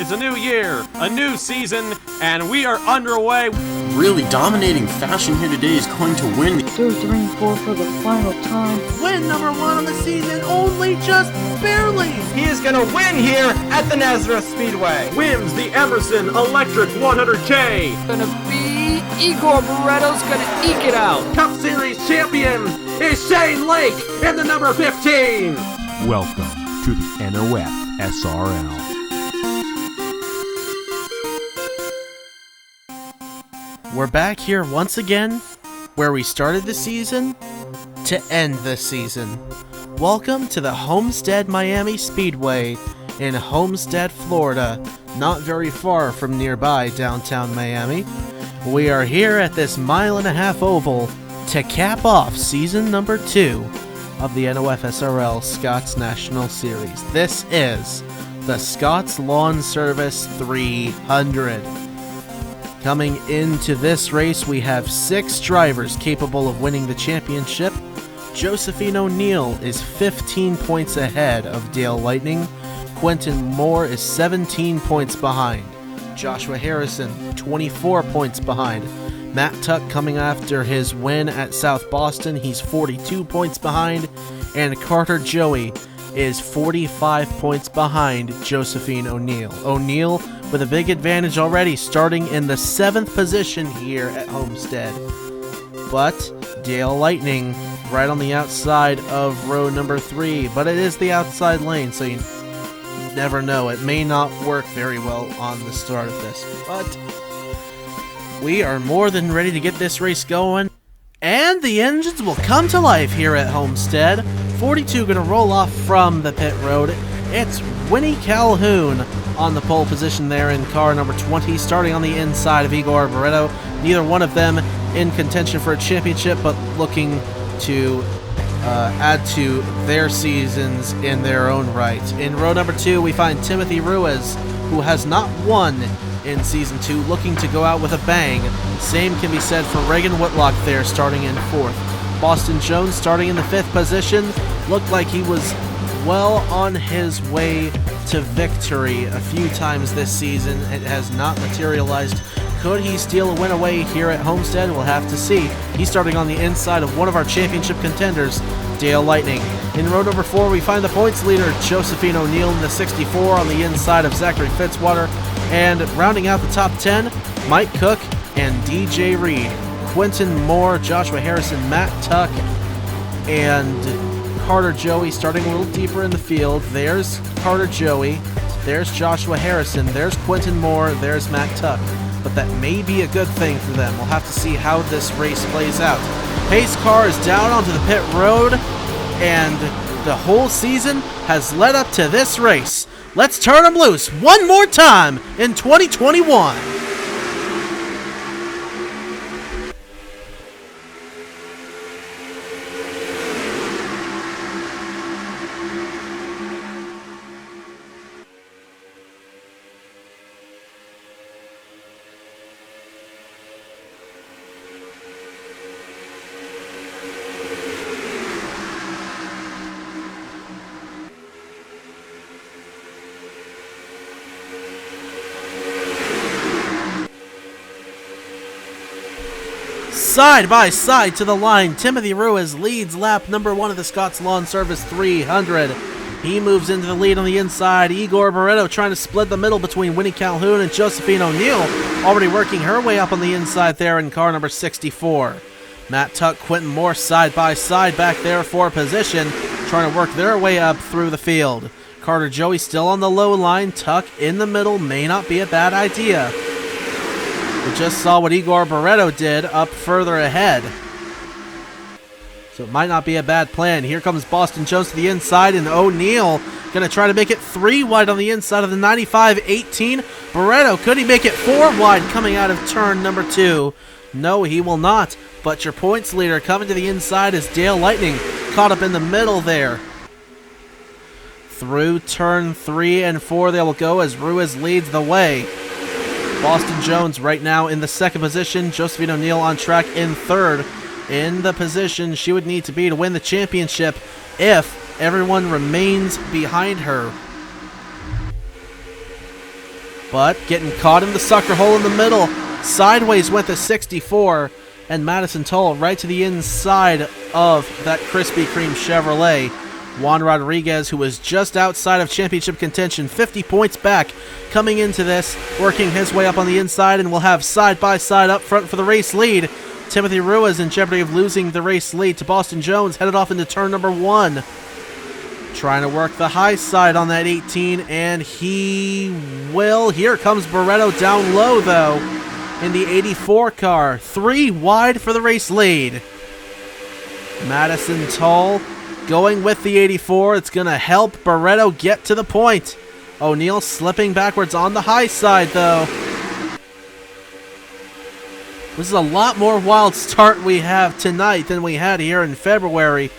It's a new year, a new season, and we are underway. Really dominating fashion here today is going to win. 2, 3, 4 for the final time. Win number 1 on the season, only just barely. He is going to win here at the NOFSRL Speedway. Wins the Emerson Electric 100K. Gonna be Igor Barretto's gonna eke it out. Cup Series champion is Shane Lake in the number 15. Welcome to the NOFSRL. We're back here once again, where we started the season to end the season. Welcome to the Homestead-Miami Speedway in Homestead, Florida, not very far from nearby downtown Miami. We are here at this 1.5-mile oval to cap off season number 2 of the NOFSRL Scotts National Series. This is the Scotts Lawn Service 300. Coming into this race, we have 6 drivers capable of winning the championship. Josephine O'Neill is 15 points ahead of Dale Lightning. Quentin Moore is 17 points behind. Joshua Harrison, 24 points behind. Matt Tuck coming after his win at South Boston, he's 42 points behind. And Carter Joey is 45 points behind Josephine O'Neill. O'Neill with a big advantage already, starting in the 7th position here at Homestead. But Dale Lightning right on the outside of row number 3, but it is the outside lane, so you never know. It may not work very well on the start of this, but we are more than ready to get this race going. And the engines will come to life here at Homestead. 42 going to roll off from the pit road. It's Winnie Calhoun on the pole position there in car number 20, starting on the inside of Igor Barretto. Neither one of them in contention for a championship, but looking to add to their seasons in their own right. In row number 2, we find Timothy Ruiz, who has not won in Season 2, looking to go out with a bang. Same can be said for Reagan Whitlock there, starting in 4th. Boston Jones starting in the 5th position. Looked like he was well on his way to victory a few times this season. It has not materialized. Could he steal a win away here at Homestead? We'll have to see. He's starting on the inside of one of our championship contenders, Dale Lightning. In row number 4, we find the points leader, Josephine O'Neill, in the 64 on the inside of Zachary Fitzwater. And rounding out the top 10, Mike Cook and DJ Reed. Quentin Moore, Joshua Harrison, Matt Tuck, and Carter Joey starting a little deeper in the field. There's Carter Joey, there's Joshua Harrison, there's Quentin Moore, there's Matt Tuck. But that may be a good thing for them. We'll have to see how this race plays out. Pace car is down onto the pit road, and the whole season has led up to this race. Let's turn them loose one more time in 2021. Side by side to the line, Timothy Ruiz leads lap number 1 of the Scotts Lawn Service 300. He moves into the lead on the inside. Igor Barretto trying to split the middle between Winnie Calhoun and Josephine O'Neill, already working her way up on the inside there in car number 64. Matt Tuck, Quentin Moore side by side back there for position, trying to work their way up through the field. Carter Joey still on the low line. Tuck in the middle may not be a bad idea. We just saw what Igor Barretto did up further ahead, so it might not be a bad plan. Here comes Boston Jones to the inside, and O'Neill going to try to make it 3 wide on the inside of the 95-18. Barretto, could he make it 4 wide coming out of turn number 2? No, he will not, but your points leader coming to the inside is Dale Lightning, caught up in the middle there. Through turn 3 and 4 they will go as Ruiz leads the way. Boston Jones right now in the 2nd position. Josephine O'Neill on track in 3rd. In the position she would need to be to win the championship if everyone remains behind her. but getting caught in the sucker hole in the middle. Sideways went the 64, and Madison Toll right to the inside of that Krispy Kreme Chevrolet. Juan Rodriguez, who was just outside of championship contention, 50 points back, coming into this, working his way up on the inside, and we'll have side-by-side up front for the race lead. Timothy Ruiz in jeopardy of losing the race lead to Boston Jones, headed off into turn number 1. Trying to work the high side on that 18, and he will. Here comes Barreto down low, though, in the 84 car. 3 wide for the race lead. Madison Toll going with the 84. It's going to help Barreto get to the point. O'Neal slipping backwards on the high side, though. This is a lot more wild start we have tonight than we had here in February.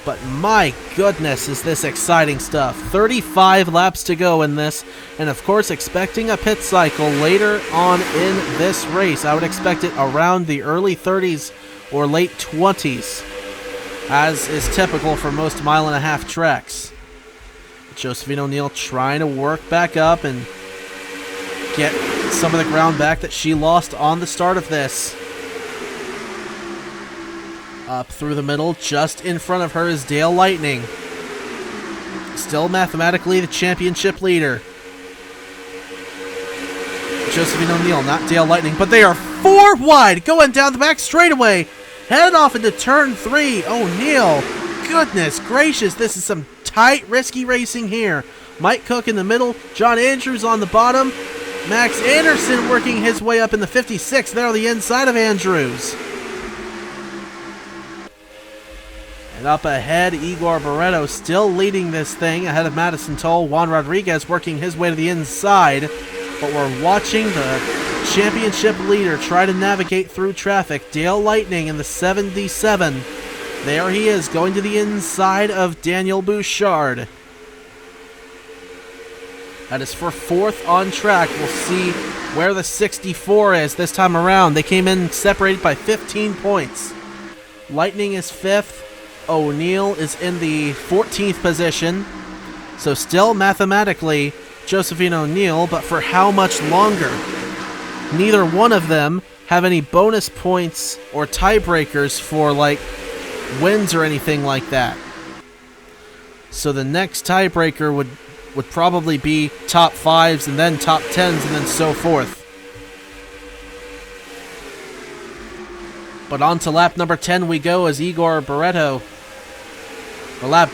But my goodness, is this exciting stuff. 35 laps to go in this, and of course expecting a pit cycle later on in this race. I would expect it around the early 30s or late 20s, as is typical for most mile-and-a-half tracks. Josephine O'Neal trying to work back up and get some of the ground back that she lost on the start of this. Up through the middle, just in front of her is Dale Lightning. Still mathematically the championship leader. Josephine O'Neal, not Dale Lightning, but they are 4 wide going down the back straightaway. Headed off into turn 3. O'Neal, goodness gracious, this is some tight, risky racing here. Mike Cook in the middle, John Andrews on the bottom. Max Anderson working his way up in the 56 there on the inside of Andrews. And up ahead, Igor Barreto still leading this thing ahead of Madison Toll. Juan Rodriguez working his way to the inside. But we're watching the championship leader try to navigate through traffic. Dale Lightning in the 77. There he is, going to the inside of Daniel Bouchard. That is for 4th on track. We'll see where the 64 is this time around. They came in separated by 15 points. Lightning is 5th. O'Neal is in the 14th position. So still mathematically Josephine O'Neal, but for how much longer? Neither one of them have any bonus points or tiebreakers for like wins or anything like that. So the next tiebreaker would probably be top 5s and then top 10s and then so forth. But on to lap number 10 we go as Igor Barreto. Or lap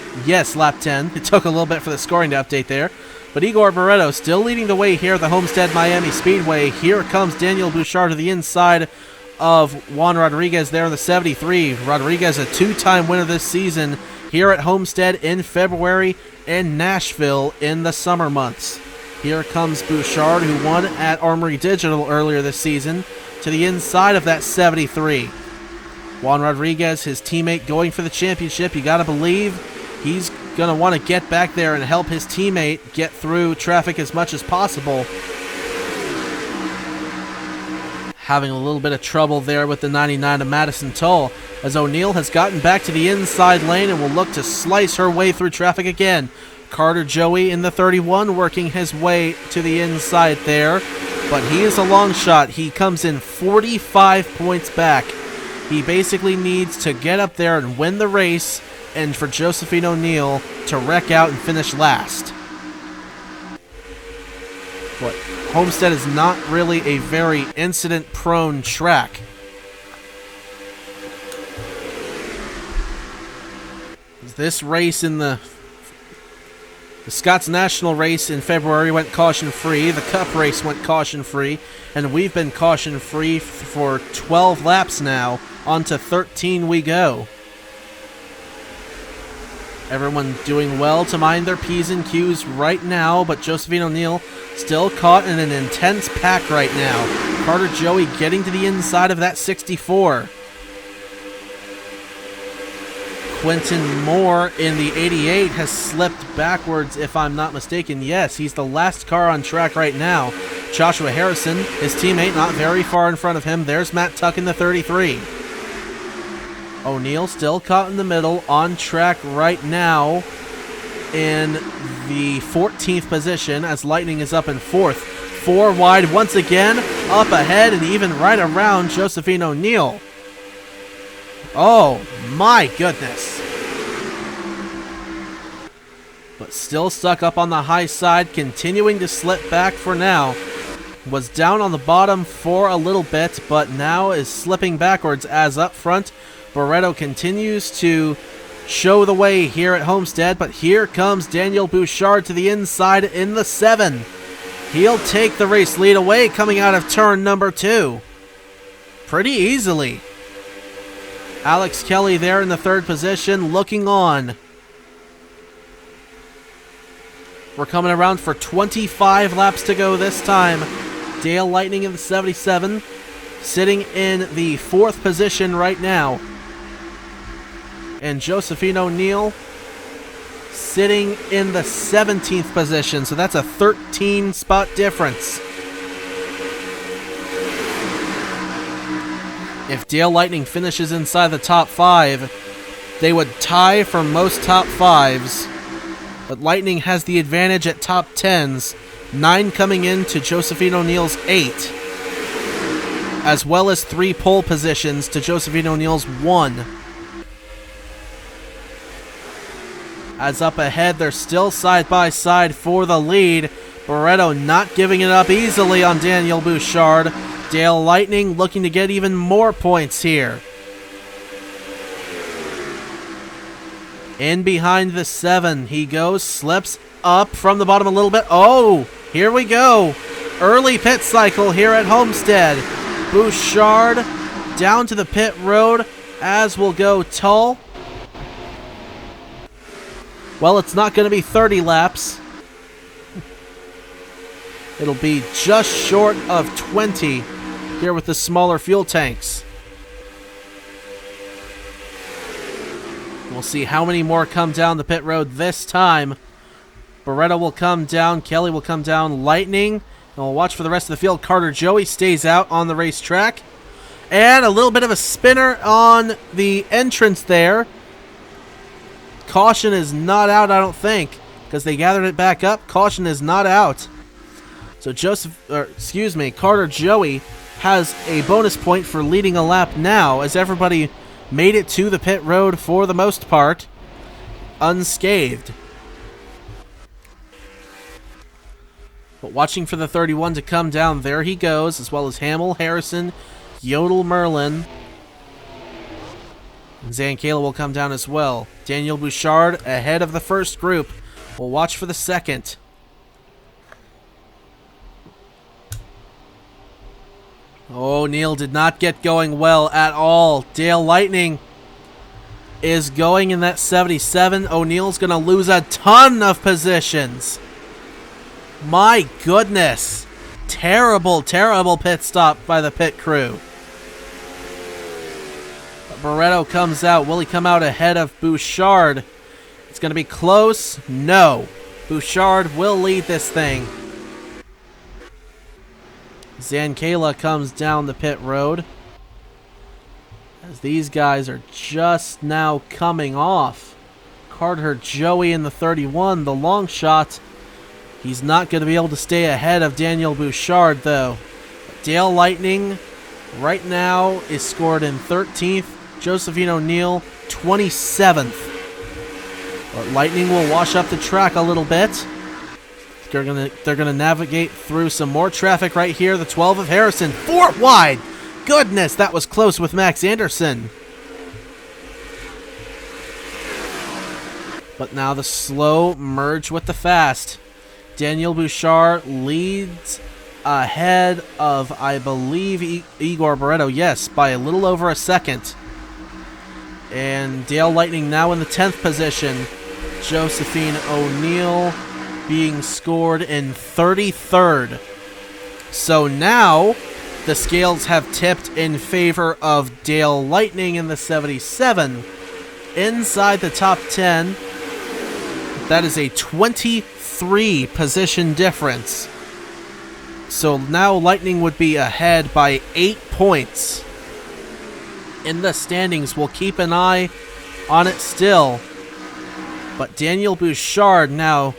10. It took a little bit for the scoring to update there. But Igor Barreto still leading the way here at the Homestead-Miami Speedway. Here comes Daniel Bouchard to the inside of Juan Rodriguez there in the 73. Rodriguez, a 2-time winner this season here at Homestead in February and Nashville in the summer months. Here comes Bouchard, who won at Armory Digital earlier this season, to the inside of that 73. Juan Rodriguez, his teammate, going for the championship. You got to believe he's going to want to get back there and help his teammate get through traffic as much as possible. Having a little bit of trouble there with the 99 of Madison Toll, as O'Neal has gotten back to the inside lane and will look to slice her way through traffic again. Carter Joey in the 31 working his way to the inside there, but he is a long shot. He comes in 45 points back. He basically needs to get up there and win the race, and for Josephine O'Neal to wreck out and finish last. But Homestead is not really a very incident-prone track. This race in the Scotts National race in February went caution-free. The Cup race went caution-free. And we've been caution-free for 12 laps now. On to 13 we go. Everyone doing well to mind their P's and Q's right now, but Josephine O'Neal still caught in an intense pack right now. Carter Joey getting to the inside of that 64. Quentin Moore in the 88 has slipped backwards, if I'm not mistaken. Yes, he's the last car on track right now. Joshua Harrison, his teammate, not very far in front of him. There's Matt Tuck in the 33. O'Neal still caught in the middle, on track right now in the 14th position as Lightning is up in 4th. 4 wide once again, up ahead and even right around Josephine O'Neill. Oh my goodness. But still stuck up on the high side, continuing to slip back for now. Was down on the bottom for a little bit, but now is slipping backwards as up front, Barreto continues to show the way here at Homestead, but here comes Daniel Bouchard to the inside in the 7. He'll take the race lead away coming out of turn number 2. Pretty easily. Alex Kelly there in the 3rd position, looking on. We're coming around for 25 laps to go this time. Dale Lightning in the 77, sitting in the 4th position right now. And Josephine O'Neill sitting in the 17th position, so that's a 13 spot difference. If Dale Lightning finishes inside the top 5, they would tie for most top 5s. But Lightning has the advantage at top 10s, 9 coming in to Josephine O'Neill's 8, as well as 3 pole positions to Josephine O'Neill's 1. As up ahead, they're still side by side for the lead. Barreto not giving it up easily on Daniel Bouchard. Dale Lightning looking to get even more points here. In behind the 7, he goes, slips up from the bottom a little bit. Oh, here we go. Early pit cycle here at Homestead. Bouchard down to the pit road, as will go Tull. Well, it's not going to be 30 laps. It'll be just short of 20 here with the smaller fuel tanks. We'll see how many more come down the pit road this time. Barreto will come down. Kelly will come down. Lightning. And we'll watch for the rest of the field. Carter Joey stays out on the racetrack. And a little bit of a spinner on the entrance there. Caution is not out, I don't think, because they gathered it back up. Caution is not out. So Carter Joey has a bonus point for leading a lap now, as everybody made it to the pit road for the most part unscathed. But watching for the 31 to come down, there he goes, as well as Hamill, Harrison, Yodel, Merlin. And Zankala will come down as well. Daniel Bouchard ahead of the first group. We'll watch for the second. O'Neill did not get going well at all. Dale Lightning is going in that 77. O'Neill's going to lose a ton of positions. My goodness. Terrible, terrible pit stop by the pit crew. Barreto comes out. Will he come out ahead of Bouchard? It's going to be close. No. Bouchard will lead this thing. Zankala comes down the pit road, as these guys are just now coming off. Carter Joey in the 31, the long shot. He's not going to be able to stay ahead of Daniel Bouchard, though. Dale Lightning right now is scored in 13th. Josephine O'Neill, 27th. But Lightning will wash up the track a little bit. They're gonna navigate through some more traffic right here. The 12 of Harrison, 4 wide. Goodness, that was close with Max Anderson. But now the slow merge with the fast. Daniel Bouchard leads ahead of, I believe, Igor Barreto. Yes, by a little over a second. And Dale Lightning now in the 10th position. Josephine O'Neill being scored in 33rd. So now the scales have tipped in favor of Dale Lightning in the 77. Inside the top 10, that is a 23 position difference. So now Lightning would be ahead by 8 points. In the standings, we'll keep an eye on it still. But Daniel Bouchard now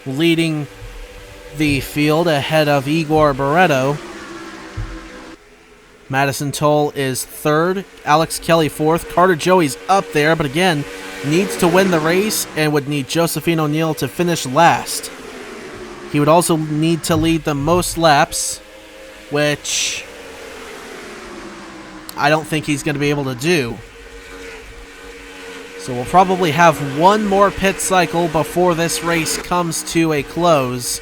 leading the field ahead of Igor Barreto. Madison Toll is third, Alex Kelly fourth. Carter Joey's up there, but again, needs to win the race and would need Josephine O'Neill to finish last. He would also need to lead the most laps, which I don't think he's going to be able to do. So we'll probably have one more pit cycle before this race comes to a close,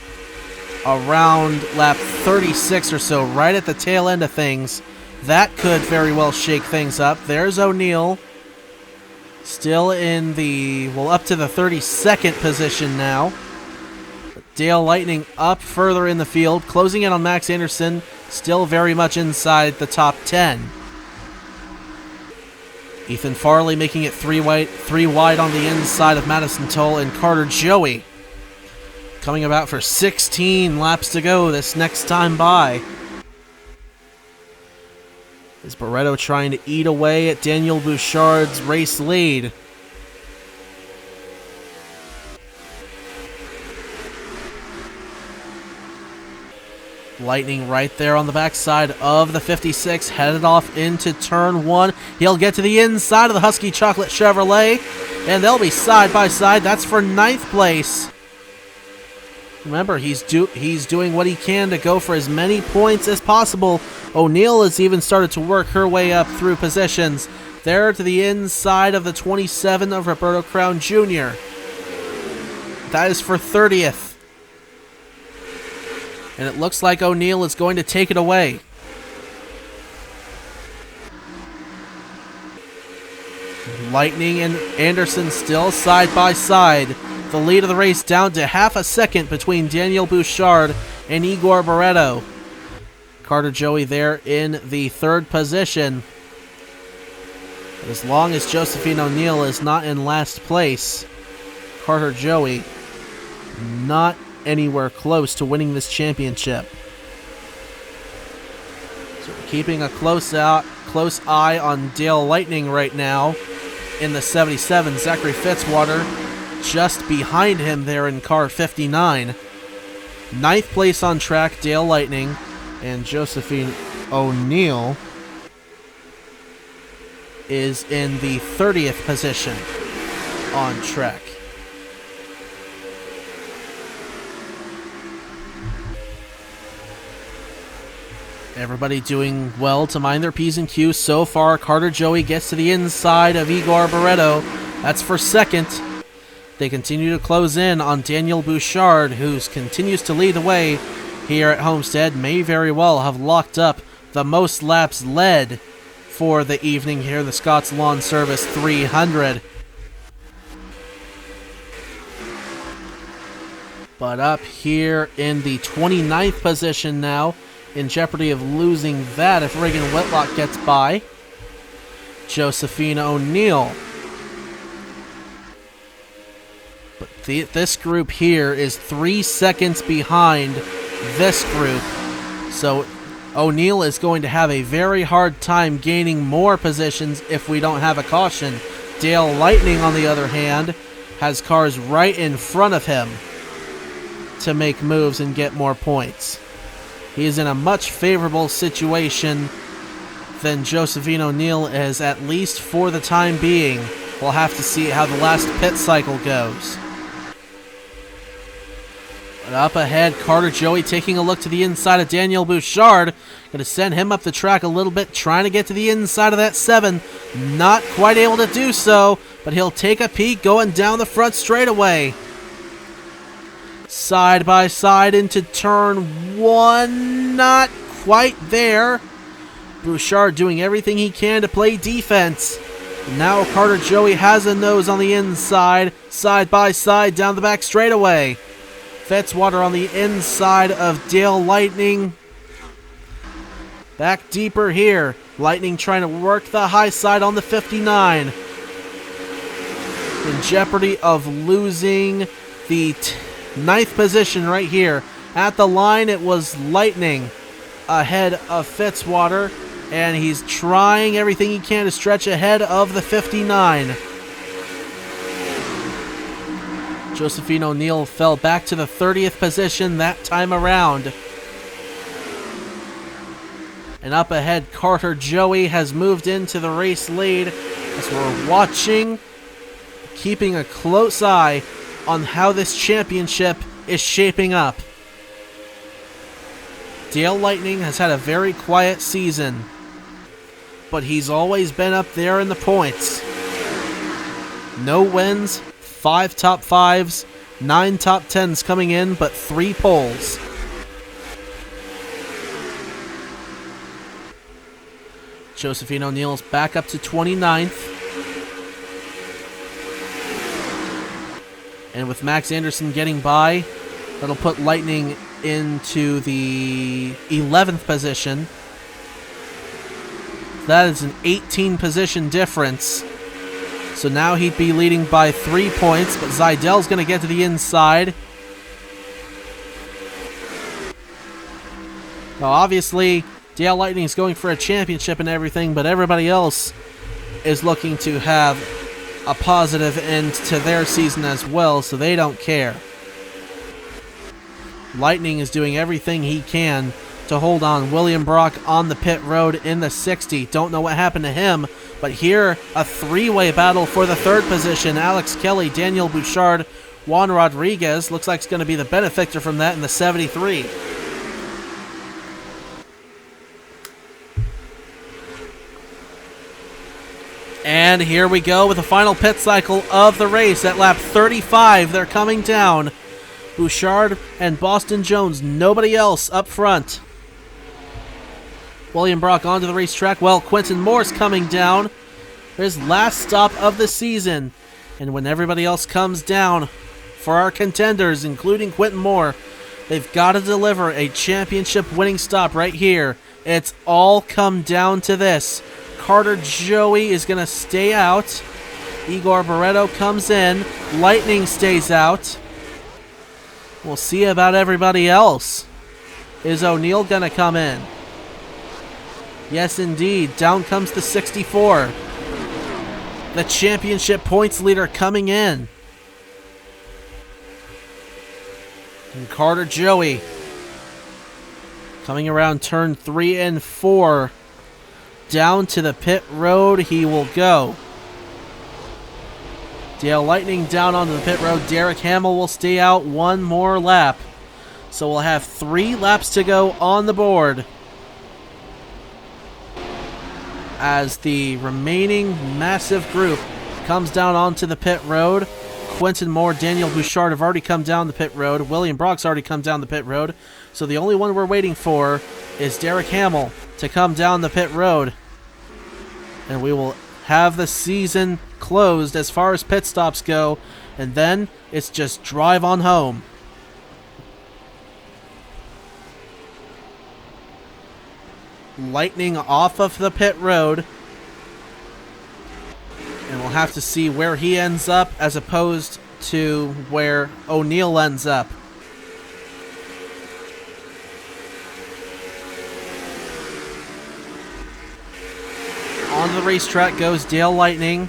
around lap 36 or so, right at the tail end of things. That could very well shake things up. There's O'Neill, still in the, well, up to the 32nd position now. Dale Lightning up further in the field, closing in on Max Anderson, still very much inside the top 10. Ethan Farley making it three wide on the inside of Madison Toll, and Carter Joey coming about for 16 laps to go this next time by. Is Barreto trying to eat away at Daniel Bouchard's race lead? Lightning right there on the backside of the 56, headed off into turn one. He'll get to the inside of the Husky Chocolate Chevrolet, and they'll be side by side. That's for 9th place. Remember, he's doing what he can to go for as many points as possible. O'Neill has even started to work her way up through positions. There to the inside of the 27 of Roberto Crown Jr. That is for 30th. And it looks like O'Neill is going to take it away. Lightning and Anderson still side by side. The lead of the race down to half a second between Daniel Bouchard and Igor Barreto. Carter Joey there in the 3rd position. But as long as Josephine O'Neill is not in last place, Carter Joey not anywhere close to winning this championship. So we're keeping a close eye on Dale Lightning right now in the 77. Zachary Fitzwater just behind him there in car 59. 9th place on track, Dale Lightning, and Josephine O'Neill is in the 30th position on track. Everybody doing well to mind their P's and Q's so far. Carter Joey gets to the inside of Igor Barreto. That's for 2nd. They continue to close in on Daniel Bouchard, who continues to lead the way here at Homestead. May very well have locked up the most laps led for the evening here in the Scotts Lawn Service 300. But up here in the 29th position now, in jeopardy of losing that if Reagan Whitlock gets by, Josephine O'Neill. But this group here is 3 seconds behind this group, so O'Neill is going to have a very hard time gaining more positions if we don't have a caution. Dale Lightning, on the other hand, has cars right in front of him to make moves and get more points. He is in a much favorable situation than Josephine O'Neill is, at least for the time being. We'll have to see how the last pit cycle goes. But up ahead, Carter Joey taking a look to the inside of Daniel Bouchard. Going to send him up the track a little bit, trying to get to the inside of that 7. Not quite able to do so, but he'll take a peek going down the front straightaway. Side by side into turn 1. Not quite there. Bouchard doing everything he can to play defense. Now Carter Joey has a nose on the inside. Side by side down the back straightaway. Fitzwater on the inside of Dale Lightning. Back deeper here. Lightning trying to work the high side on the 59. In jeopardy of losing the 9th position right here. At the line, it was Lightning ahead of Fitzwater, and he's trying everything he can to stretch ahead of the 59. Josephine O'Neill fell back to the 30th position that time around. And up ahead, Carter Joey has moved into the race lead as we're watching, keeping a close eye on how this championship is shaping up. Dale Lightning has had a very quiet season, but he's always been up there in the points. No wins, 5 top 5s, 9 top 10s coming in, but 3 poles. Josephine O'Neill's back up to 29th. And with Max Anderson getting by, that'll put Lightning into the 11th position. That is an 18 position difference. So now he'd be leading by 3 points, but Zeidel's going to get to the inside. Now obviously, Dale Lightning's going for a championship and everything, but everybody else is looking to have a positive end to their season as well, so they don't care. Lightning is doing everything he can to hold on. William Brock on the pit road in the 60. Don't know what happened to him, but here a 3-way battle for the 3rd position. Alex Kelly, Daniel Bouchard, Juan Rodriguez. Looks like it's going to be the benefactor from that in the 73. And here we go with the final pit cycle of the race at lap 35. They're coming down. Bouchard and Boston Jones, nobody else up front. William Brock onto the racetrack. Well, Quentin Moore's coming down. His last stop of the season. And when everybody else comes down for our contenders, including Quentin Moore, they've got to deliver a championship winning stop right here. It's all come down to this. Carter Joey is going to stay out. Igor Barreto comes in. Lightning stays out. We'll see about everybody else. Is O'Neill going to come in? Yes, indeed. Down comes the 64. The championship points leader coming in. And Carter Joey coming around turn 3 and 4. Down to the pit road he will go. Dale Lightning down onto the pit road. Derek Hamill will stay out one more lap. So we'll have 3 laps to go on the board as the remaining massive group comes down onto the pit road. Quentin Moore, Daniel Bouchard have already come down the pit road. William Brock's already come down the pit road. So the only one we're waiting for is Derek Hamill to come down the pit road. And we will have the season closed as far as pit stops go. And then it's just drive on home. Lightning off of the pit road. And we'll have to see where he ends up as opposed to where O'Neill ends up. On the racetrack goes Dale Lightning.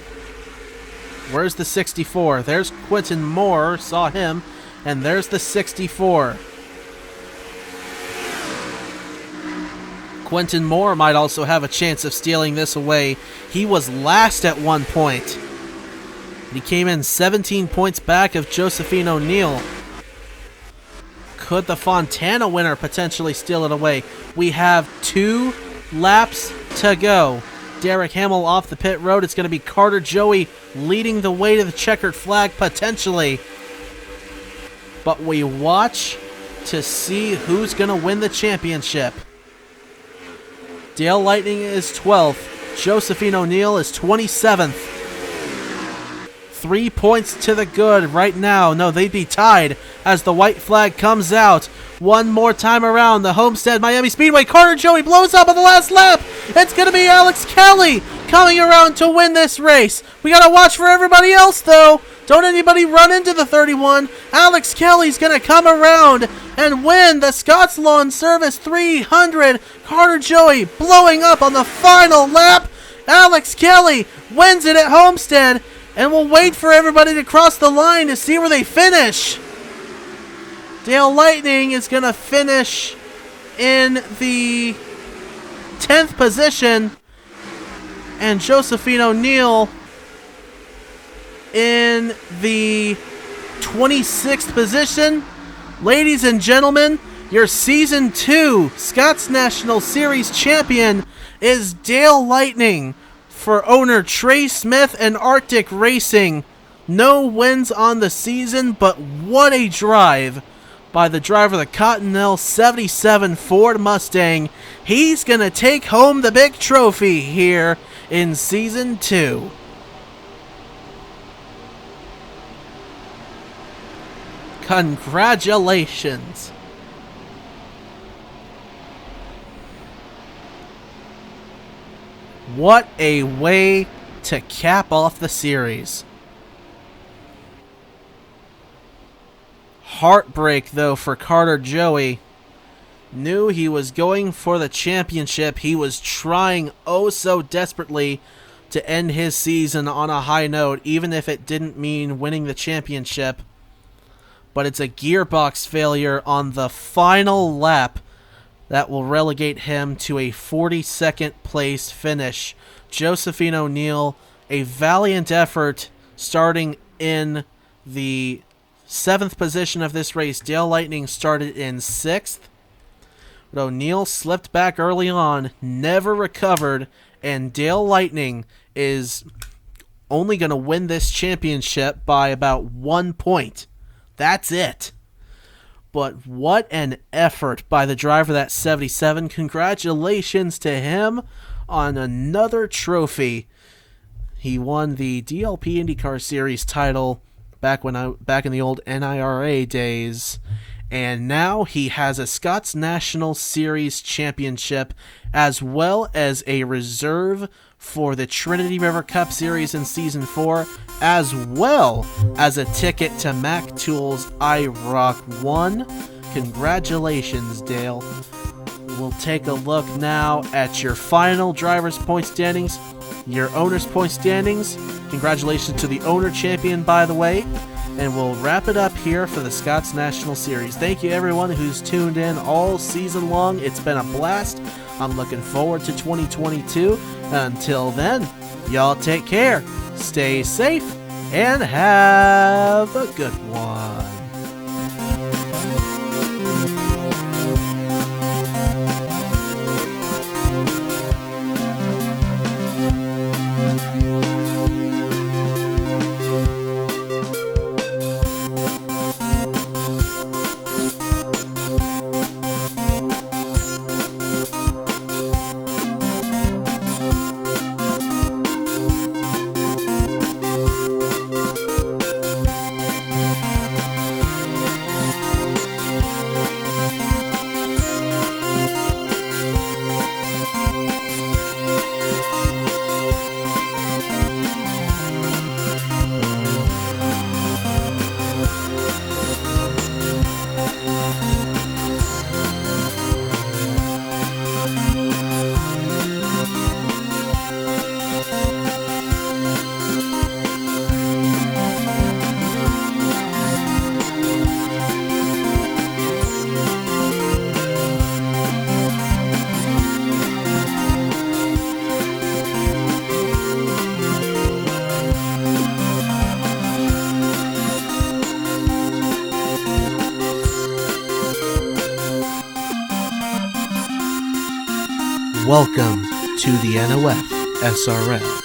Where's the 64? There's Quentin Moore. Saw him. And there's the 64. Quentin Moore might also have a chance of stealing this away. He was last at one point. He came in 17 points back of Josephine O'Neill. Could the Fontana winner potentially steal it away? We have 2 laps to go. Derek Hamill off the pit road. It's going to be Carter Joey leading the way to the checkered flag potentially. But we watch to see who's going to win the championship. Dale Lightning is 12th. Josephine O'Neill is 27th. 3 points to the good right now. No, they'd be tied as the white flag comes out. One more time around the Homestead-Miami Speedway. Carter Joey blows up on the last lap. It's going to be Alex Kelly coming around to win this race. We got to watch for everybody else, though. Don't anybody run into the 31. Alex Kelly's going to come around and win the Scotts Lawn Service 300. Carter Joey blowing up on the final lap. Alex Kelly wins it at Homestead. And we'll wait for everybody to cross the line to see where they finish. Dale Lightning is going to finish in the 10th position. And Josephine O'Neill in the 26th position. Ladies and gentlemen, your Season 2 Scotts National Series champion is Dale Lightning for owner Trey Smith and Arctic Racing. No wins on the season, but what a drive by the driver of the Cottonelle 77 Ford Mustang. He's going to take home the big trophy here in Season 2. Congratulations. What a way to cap off the series. Heartbreak, though, for Carter Joey. Knew he was going for the championship. He was trying oh so desperately to end his season on a high note, even if it didn't mean winning the championship. But it's a gearbox failure on the final lap that will relegate him to a 42nd place finish. Josephine O'Neill, a valiant effort starting in the 7th position of this race. Dale Lightning started in 6th. But O'Neill slipped back early on, never recovered, and Dale Lightning is only going to win this championship by about 1 point. That's it. But what an effort by the driver of that 77. Congratulations to him on another trophy. He won the DLP IndyCar Series title back in the old NIRA days. And now he has a Scotts National Series championship as well as a reserve for the Trinity River Cup Series in Season 4, as well as a ticket to Mac Tool's IROC 1. Congratulations, Dale. We'll take a look now at your final driver's point standings, your owner's point standings. Congratulations to the owner champion, by the way. And we'll wrap it up here for the Scotts National Series. Thank you, everyone who's tuned in all season long. It's been a blast. I'm looking forward to 2022. Until then, y'all take care, stay safe, and have a good one. Welcome to the NOFSRL